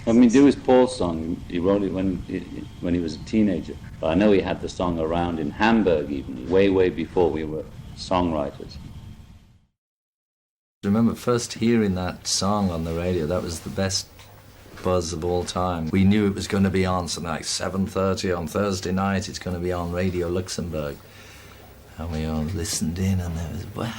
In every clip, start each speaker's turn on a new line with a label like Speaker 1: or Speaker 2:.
Speaker 1: I mean, there was Paul's song. He wrote it when he was a teenager. But I know he had the song around in Hamburg even, way before we were songwriters.
Speaker 2: I remember first hearing that song on the radio. That was the best buzz of all time. We knew it was going to be on something like 7:30 on Thursday night. It's going to be on Radio Luxembourg. And we all listened in, and there was, wow.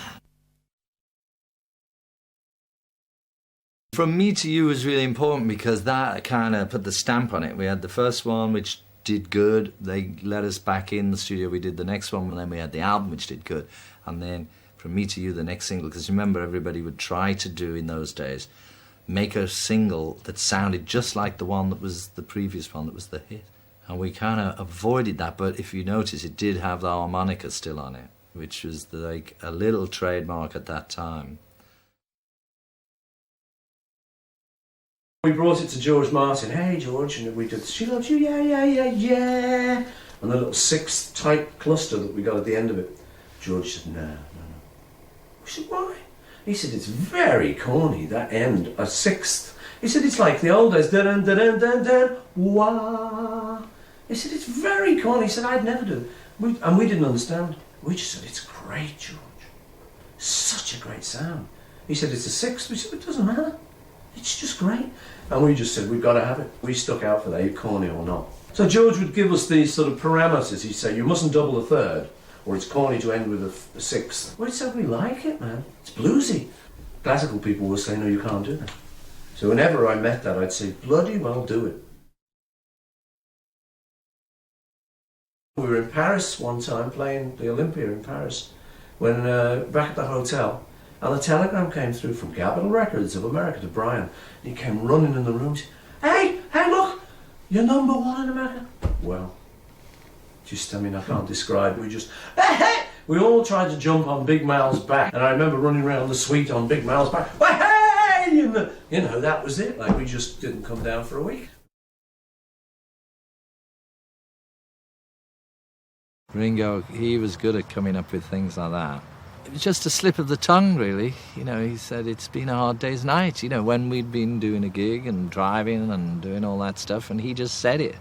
Speaker 2: From Me to You was really important because that kind of put the stamp on it. We had the first one, which did good. They let us back in the studio. We did the next one, and then we had the album, which did good. And then From Me to You, the next single, because remember, everybody would try to do in those days, make a single that sounded just like the one that was the previous one that was the hit. And we kind of avoided that, but if you notice, it did have the harmonica still on it, which was like a little trademark at that time.
Speaker 3: We brought it to George Martin. Hey, George, and we did She Loves You, yeah. And the little sixth type cluster that we got at the end of it. George said, no. We said, why? He said, it's very corny, that end, a sixth. He said, it's like the old days, dun-dun-dun-dun-dun, wah. He said, it's very corny. He said, I'd never do it. And we didn't understand. We just said, it's great, George. Such a great sound. He said, it's a sixth. We said, it doesn't matter. It's just great. And we just said, we've got to have it. We stuck out for that, corny or not. So George would give us these sort of parameters. He'd say, you mustn't double a third, or it's corny to end with a sixth. We said, we like it, man. It's bluesy. Classical people will say, no, you can't do that. So whenever I met that, I'd say, bloody well do it. We were in Paris one time, playing the Olympia in Paris, when back at the hotel, and a telegram came through from Capitol Records of America to Brian. He came running in the room. Hey, look, you're #1 in America. Well, just, I mean, I can't describe. We just, hey. We all tried to jump on Big Mal's back, and I remember running around the suite on Big Mal's back. Hey, you know, that was it. Like, we just didn't come down for a week.
Speaker 2: Ringo, he was good at coming up with things like that. It was just a slip of the tongue, really. You know, he said it's been a hard day's night, you know, when we'd been doing a gig and driving and doing all that stuff, and he just said it.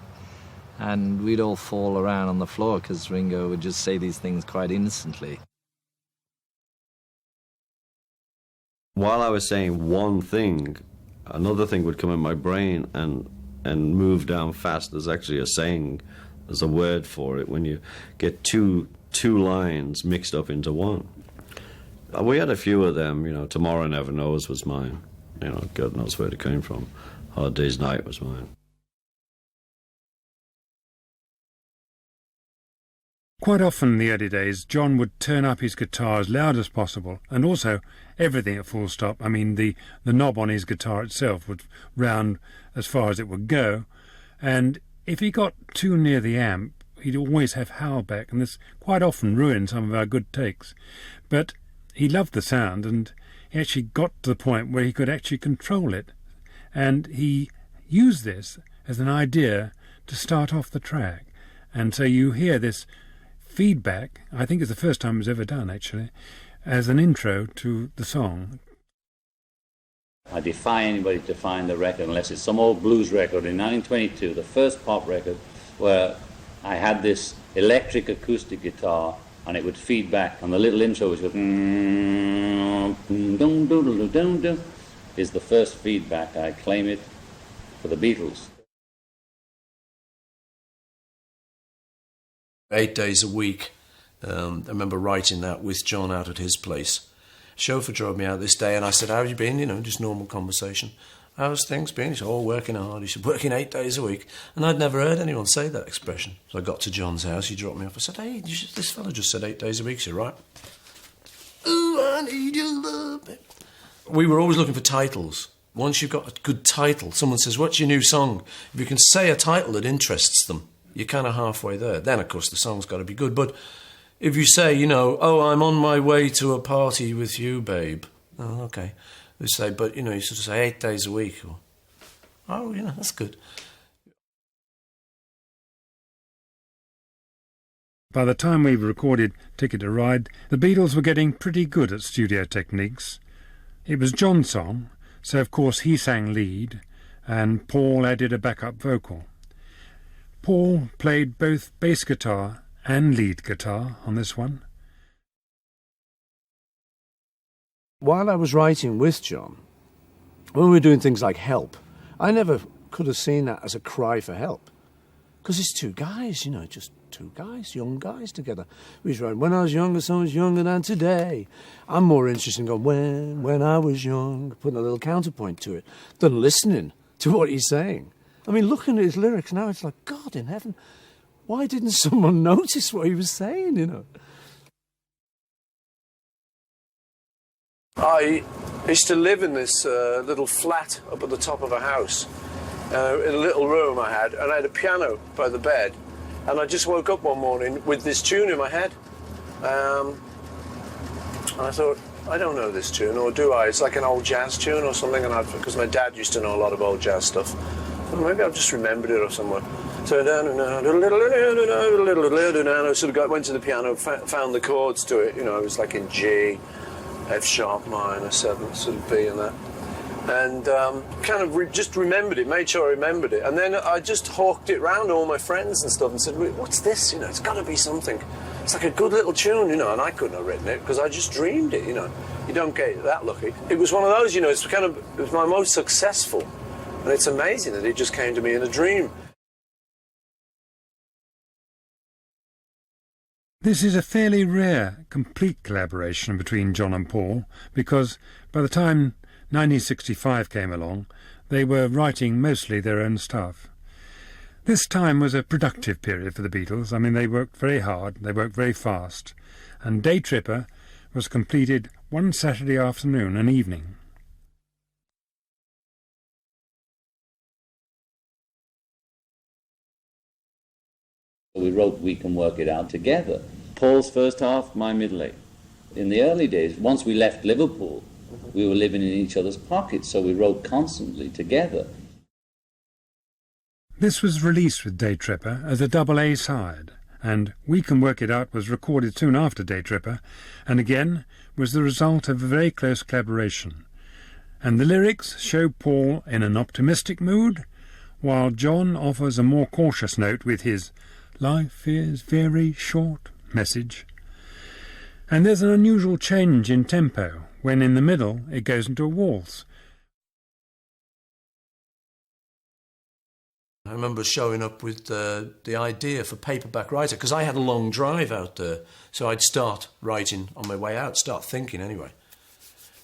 Speaker 2: And we'd all fall around on the floor because Ringo would just say these things quite innocently.
Speaker 4: While I was saying one thing, another thing would come in my brain and move down fast. There's actually a saying, there's a word for it, when you get two lines mixed up into one. We had a few of them, you know. Tomorrow Never Knows was mine. You know, God knows where it came from. Hard Day's Night was mine.
Speaker 5: Quite often in the early days, John would turn up his guitar as loud as possible, and also everything at full stop. I mean, the knob on his guitar itself would round as far as it would go, and if he got too near the amp, he'd always have howl back, and this quite often ruined some of our good takes. But he loved the sound, and he actually got to the point where he could actually control it, and he used this as an idea to start off the track. And so you hear this feedback, I think it's the first time it was ever done, actually, as an intro to the song.
Speaker 1: I defy anybody to find the record unless it's some old blues record in 1922, the first pop record, where I had this electric acoustic guitar and it would feed back, and the little intro which goes is the first feedback. I claim it for the Beatles.
Speaker 3: 8 days a week. I remember writing that with John out at his place. Chauffeur drove me out this day, and I said, how have you been? You know, just normal conversation. How's things been? He said, oh, working hard. He said, working 8 days a week. And I'd never heard anyone say that expression. So I got to John's house, he dropped me off. I said, hey, this fella just said 8 days a week. He said, right. Ooh, I need your love. We were always looking for titles. Once you've got a good title, someone says, what's your new song? If you can say a title that interests them, you're kind of halfway there. Then, of course, the song's got to be good. But if you say, you know, oh, I'm on my way to a party with you, babe. Oh, okay. They say, but, you know, you sort of say 8 days a week. Or, oh, you know, that's good.
Speaker 5: By the time we recorded Ticket to Ride, the Beatles were getting pretty good at studio techniques. It was John's song, so of course he sang lead, and Paul added a backup vocal. Paul played both bass guitar and lead guitar on this one.
Speaker 3: While I was writing with John, when we were doing things like Help, I never could have seen that as a cry for help. Because it's two guys, you know, just two guys, young guys together. We was writing, when I was younger, so much younger than today. I'm more interested in going, when I was young, putting a little counterpoint to it, than listening to what he's saying. I mean, looking at his lyrics now, it's like, God in heaven, why didn't someone notice what he was saying, you know? I used to live in this little flat up at the top of a house, in a little room I had, and I had a piano by the bed, and I just woke up one morning with this tune in my head, and I thought, I don't know this tune, or do I? It's like an old jazz tune or something, and because my dad used to know a lot of old jazz stuff, well, maybe I've just remembered it or somewhere. So I sort of went to the piano, found the chords to it, you know, it was like in G, F sharp minor, 7, sort of B and that. And kind of just remembered it, made sure I remembered it. And then I just hawked it round to all my friends and stuff and said, what's this? You know, it's got to be something. It's like a good little tune, you know, and I couldn't have written it because I just dreamed it, you know. You don't get that lucky. It was one of those, you know, it was my most successful. And it's amazing that it just came to me in a dream.
Speaker 5: This is a fairly rare, complete collaboration between John and Paul, because by the time 1965 came along, they were writing mostly their own stuff. This time was a productive period for the Beatles. I mean, they worked very hard, they worked very fast, and Day Tripper was completed one Saturday afternoon and evening.
Speaker 1: We wrote We Can Work It Out together. Paul's first half, my middle eight. In the early days, once we left Liverpool, we were living in each other's pockets, so we wrote constantly together.
Speaker 5: This was released with Day Tripper as a double A side, and We Can Work It Out was recorded soon after Day Tripper, and again was the result of a very close collaboration. And the lyrics show Paul in an optimistic mood, while John offers a more cautious note with his "Life is very short" message. And there's an unusual change in tempo, when in the middle it goes into a waltz.
Speaker 3: I remember showing up with the idea for Paperback Writer, because I had a long drive out there, so I'd start writing on my way out, start thinking anyway.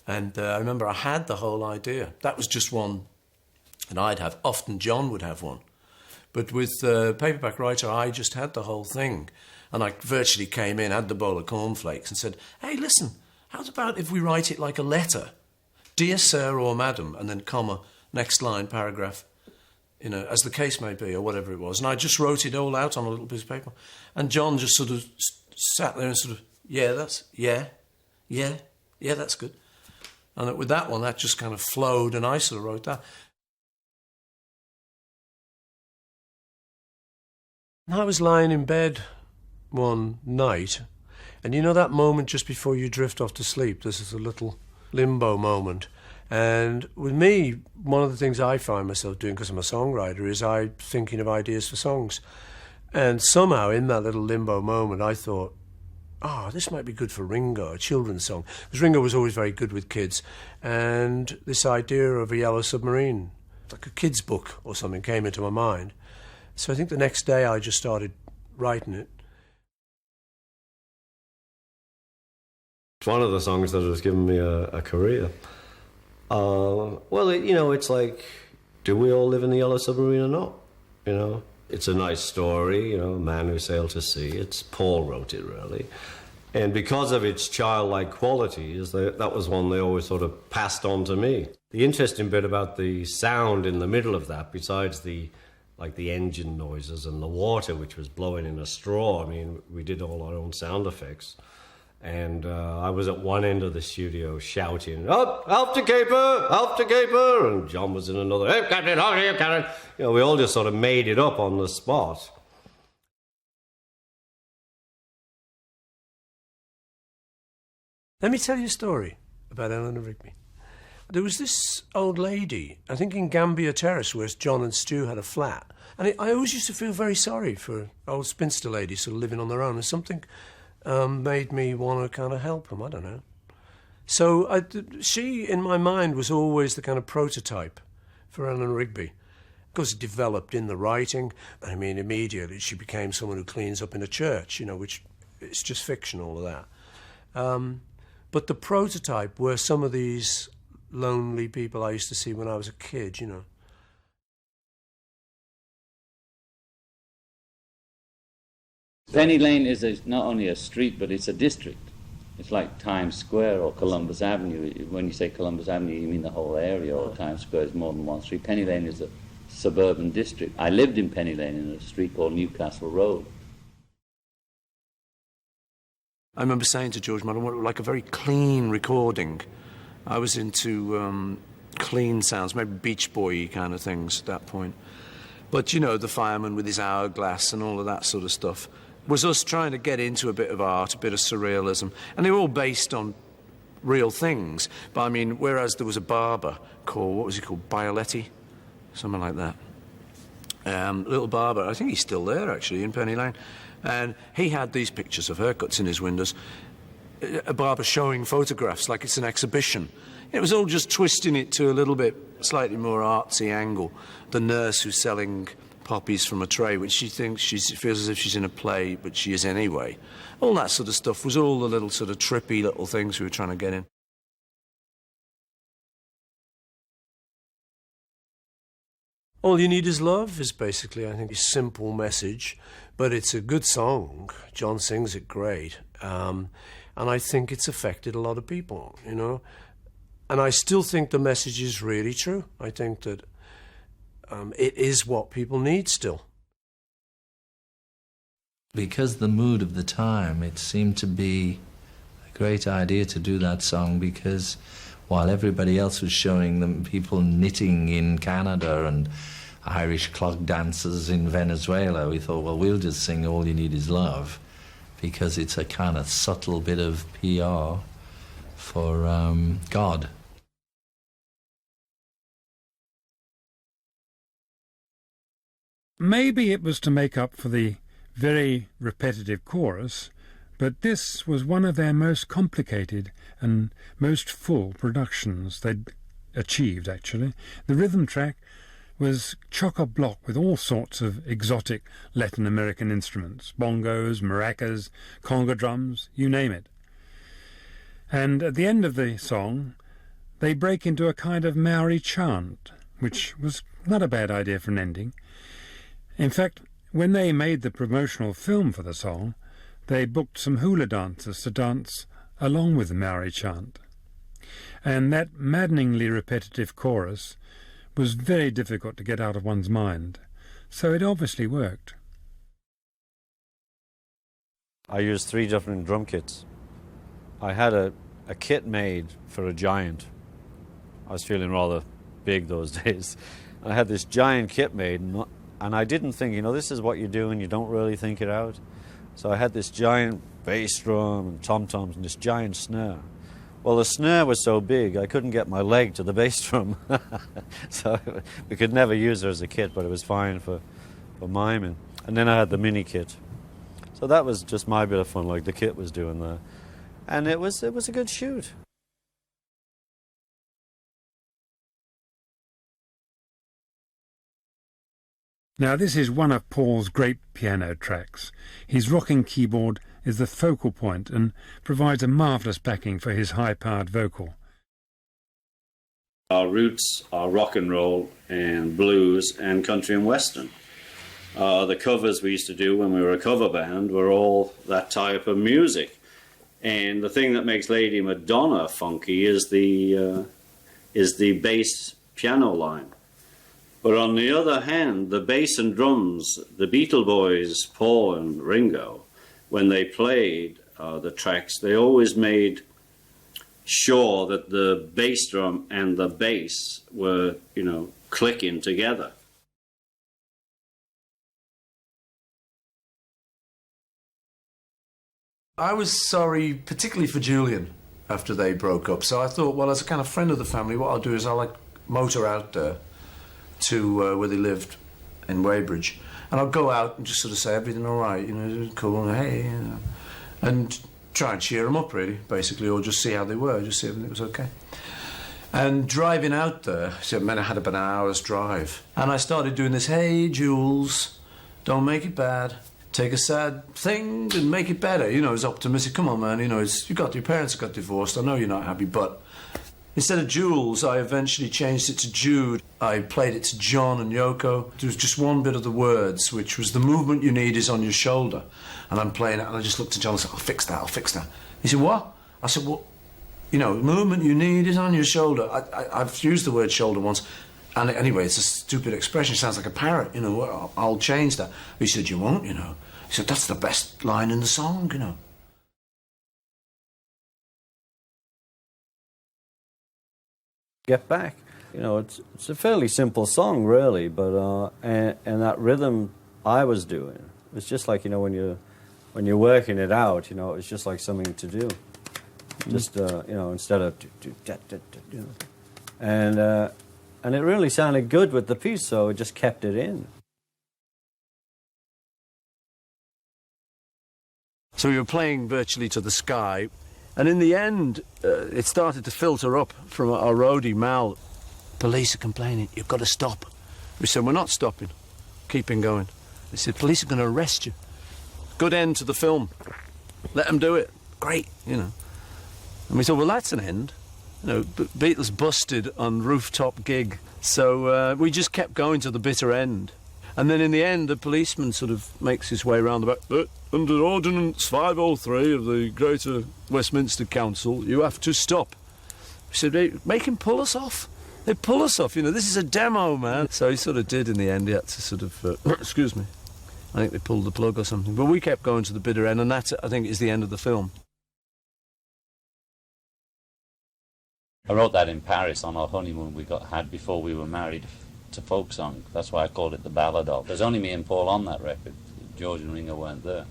Speaker 3: And I remember I had the whole idea. That was just one, and I'd have, often John would have one. But with Paperback Writer, I just had the whole thing. And I virtually came in, had the bowl of cornflakes and said, hey, listen, how about if we write it like a letter? Dear Sir or Madam, and then comma, next line, paragraph, you know, as the case may be, or whatever it was. And I just wrote it all out on a little piece of paper. And John just sort of sat there and sort of, yeah, that's good. And with that one, that just kind of flowed, and I sort of wrote that. I was lying in bed one night, and you know that moment just before you drift off to sleep, this is a little limbo moment. And with me, one of the things I find myself doing, because I'm a songwriter, is I'm thinking of ideas for songs. And somehow in that little limbo moment, I thought, this might be good for Ringo, a children's song. Because Ringo was always very good with kids. And this idea of a Yellow Submarine, like a kid's book or something, came into my mind. So I think the next day I just started writing it.
Speaker 4: It's one of the songs that has given me a career. Well, you know, it's like, do we all live in the Yellow Submarine or not? You know, it's a nice story, you know, a man who sailed to sea. Paul wrote it, really. And because of its childlike qualities, that was one they always sort of passed on to me. The interesting bit about the sound in the middle of that, besides the engine noises and the water which was blowing in a straw. I mean, we did all our own sound effects. And I was at one end of the studio shouting, "Up, help to caper, help to caper!" And John was in another, "Hey, Captain, out here, Captain!" You know, we all just sort of made it up on the spot.
Speaker 3: Let me tell you a story about Eleanor Rigby. There was this old lady, I think in Gambia Terrace, where John and Stu had a flat. And I always used to feel very sorry for old spinster ladies sort of living on their own. And something made me want to kind of help them, I don't know. So she, in my mind, was always the kind of prototype for Eleanor Rigby. Of course, it developed in the writing. I mean, immediately she became someone who cleans up in a church, you know, which it's just fiction, all of that. But the prototype were some of these lonely people I used to see when I was a kid, you know.
Speaker 1: Penny Lane is not only a street, but it's a district. It's like Times Square or Columbus Avenue. When you say Columbus Avenue, you mean the whole area, or Times Square is more than one street. Penny Lane is a suburban district. I lived in Penny Lane in a street called Newcastle Road.
Speaker 3: I remember saying to George Martin, I want like a very clean recording. I was into clean sounds, maybe Beach Boy-y kind of things at that point. But, you know, the fireman with his hourglass and all of that sort of stuff was us trying to get into a bit of art, a bit of surrealism. And they were all based on real things. But, I mean, whereas there was a barber called, what was he called, Bioletti? Something like that. Little barber, I think he's still there, actually, in Penny Lane. And he had these pictures of haircuts in his windows. A barber showing photographs like it's an exhibition. It was all just twisting it to a little bit slightly more artsy angle. The nurse who's selling poppies from a tray, which she thinks she feels as if she's in a play, but she is anyway. All that sort of stuff was all the little sort of trippy little things we were trying to get in. All You Need Is Love is basically, I think, a simple message, but it's a good song. John sings it great. And I think it's affected a lot of people, you know. And I still think the message is really true. I think that it is what people need still.
Speaker 2: Because the mood of the time, it seemed to be a great idea to do that song, because while everybody else was showing them people knitting in Canada and Irish clog dancers in Venezuela, we thought, well, we'll just sing All You Need Is Love, because it's a kind of subtle bit of PR for God.
Speaker 5: Maybe it was to make up for the very repetitive chorus, but this was one of their most complicated and most full productions they'd achieved, actually. The rhythm track was chock-a-block with all sorts of exotic Latin American instruments, bongos, maracas, conga drums, you name it. And at the end of the song, they break into a kind of Maori chant, which was not a bad idea for an ending. In fact, when they made the promotional film for the song, they booked some hula dancers to dance along with the Maori chant. And that maddeningly repetitive chorus was very difficult to get out of one's mind, so it obviously worked.
Speaker 4: I used 3 different drum kits. I had a kit made for a giant. I was feeling rather big those days. I had this giant kit made, and I didn't think, you know, this is what you do and you don't really think it out. So I had this giant bass drum and tom-toms and this giant snare. Well, the snare was so big, I couldn't get my leg to the bass drum. So we could never use it as a kit, but it was fine for miming. And then I had the mini kit. So that was just my bit of fun, like the kit was doing that. And it was a good shoot.
Speaker 5: Now, this is one of Paul's great piano tracks. His rocking keyboard is the focal point and provides a marvellous backing for his high-powered vocal.
Speaker 6: Our roots are rock and roll and blues and country and western. The covers we used to do when we were a cover band were all that type of music. And the thing that makes Lady Madonna funky is the bass piano line. But on the other hand, the bass and drums, the Beatles boys, Paul and Ringo, when they played the tracks, they always made sure that the bass drum and the bass were, you know, clicking together.
Speaker 3: I was sorry, particularly for Julian. after they broke up. So I thought, well, as a kind of friend of the family, what I'll do is I'll like motor out there to where they lived in Weybridge, and I'll go out and just sort of say everything all right, you know, cool, and hey, you know, and try and cheer them up, really, basically, or just see how they were, just see if it was okay. And driving out there, so it meant I had about an hour's drive, and I started doing this, hey, Jules, don't make it bad. Take a sad thing and make it better. You know, it's optimistic. Come on, man. You know, your parents got divorced. I know you're not happy, but instead of Jules, I eventually changed it to Jude. I played it to John and Yoko. There was just one bit of the words, which was the movement you need is on your shoulder. And I'm playing it, and I just looked at John and said, I'll fix that. He said, what? I said, well, you know, the movement you need is on your shoulder. I've used the word shoulder once. And anyway, it's a stupid expression. It sounds like a parrot, you know. I'll change that. He said, you won't, you know. He said, that's the best line in the song, you know.
Speaker 4: Get Back. You know, it's a fairly simple song, really, but and that rhythm I was doing, it's just like, you know, when you're working it out, you know, it's just like something to do. Just you know, instead of you know, and it really sounded good with the piece, so it just kept it in.
Speaker 3: So we were playing virtually to the sky, and in the end, it started to filter up from our roadie, Mal. Police are complaining, you've got to stop. We said, we're not stopping, keeping going. They said, police are going to arrest you. Good end to the film. Let them do it. Great, you know. And we thought, well, that's an end. You know, Beatles busted on Rooftop gig. So we just kept going to the bitter end. And then in the end, the policeman sort of makes his way round the back. But under Ordinance 503 of the Greater Westminster Council, you have to stop. We said, hey, make him pull us off. They pull us off, you know, this is a demo, man. So he sort of did in the end. He had to sort of, excuse me, I think they pulled the plug or something. But we kept going to the bitter end, and that, I think, is the end of the film.
Speaker 1: I wrote that in Paris on our honeymoon we had before we were married to folk song. That's why I called it the Ballad of. There's only me and Paul on that record. George and Ringo weren't there.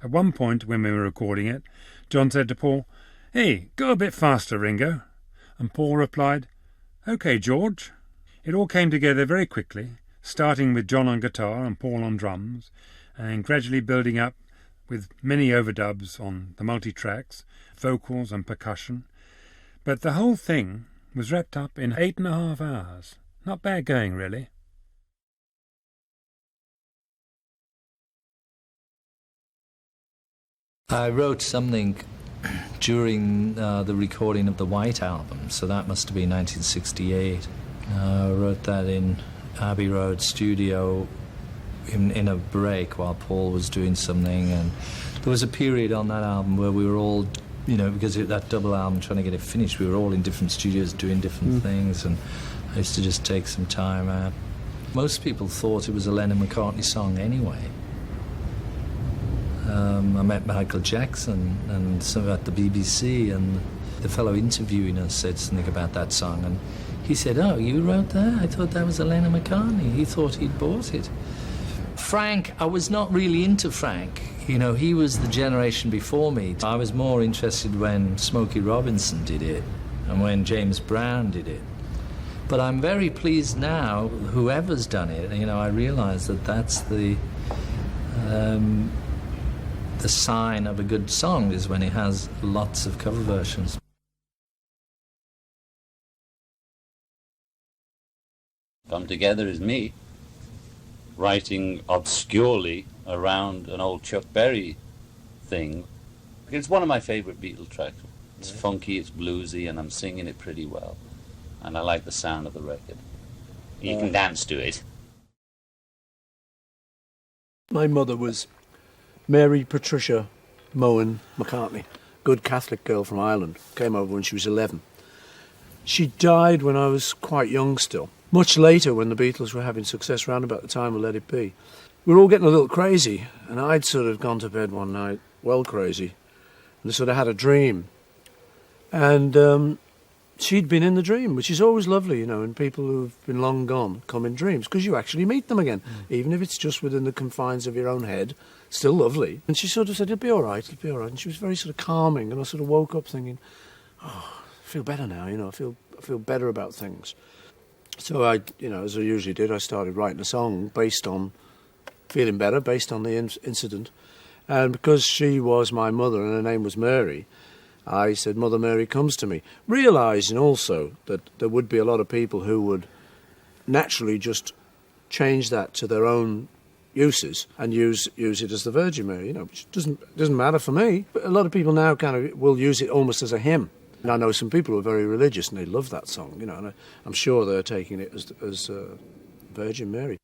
Speaker 5: At one point, when we were recording it, John said to Paul, "Hey, go a bit faster, Ringo." And Paul replied, "OK, George." It all came together very quickly, starting with John on guitar and Paul on drums, and gradually building up with many overdubs on the multi-tracks, vocals and percussion. But the whole thing was wrapped up in 8.5 hours. Not bad going, really.
Speaker 2: I wrote something during the recording of the White Album, so that must have been 1968. I wrote that in Abbey Road studio in a break while Paul was doing something, and there was a period on that album where we were all, you know, because that double album, trying to get it finished, we were all in different studios doing different things, and I used to just take some time out. Most people thought it was a Lennon-McCartney song anyway. I met Michael Jackson and some at the BBC, and the fellow interviewing us said something about that song, and he said, "Oh, you wrote that? I thought that was a Lennon-McCartney." He thought he'd bought it. Frank, I was not really into Frank. You know, he was the generation before me. I was more interested when Smokey Robinson did it and when James Brown did it. But I'm very pleased now, whoever's done it, you know, I realise that that's the sign of a good song is when it has lots of cover versions.
Speaker 1: Come Together is me writing obscurely around an old Chuck Berry thing. It's one of my favourite Beatles tracks. It's funky, it's bluesy, and I'm singing it pretty well. And I like the sound of the record. You can dance to it.
Speaker 3: My mother was Mary Patricia Mohan McCartney, good Catholic girl from Ireland, came over when she was 11. She died when I was quite young still. Much later, when the Beatles were having success round about the time of Let It Be, we were all getting a little crazy, and I'd sort of gone to bed one night, well crazy, and I sort of had a dream. And she'd been in the dream, which is always lovely, you know, and people who've been long gone come in dreams, because you actually meet them again, even if it's just within the confines of your own head. still lovely. And she sort of said, it'll be all right, it'll be all right. And she was very sort of calming, and I sort of woke up thinking, oh, I feel better now, you know, I feel better about things. So I, you know, as I usually did, I started writing a song based on feeling better, based on the incident. And because she was my mother and her name was Mary, I said, Mother Mary comes to me, realising also that there would be a lot of people who would naturally just change that to their own uses and use it as the Virgin Mary, you know, which doesn't matter for me. But a lot of people now kind of will use it almost as a hymn. And I know some people who are very religious and they love that song, you know, and I'm sure they're taking it as Virgin Mary.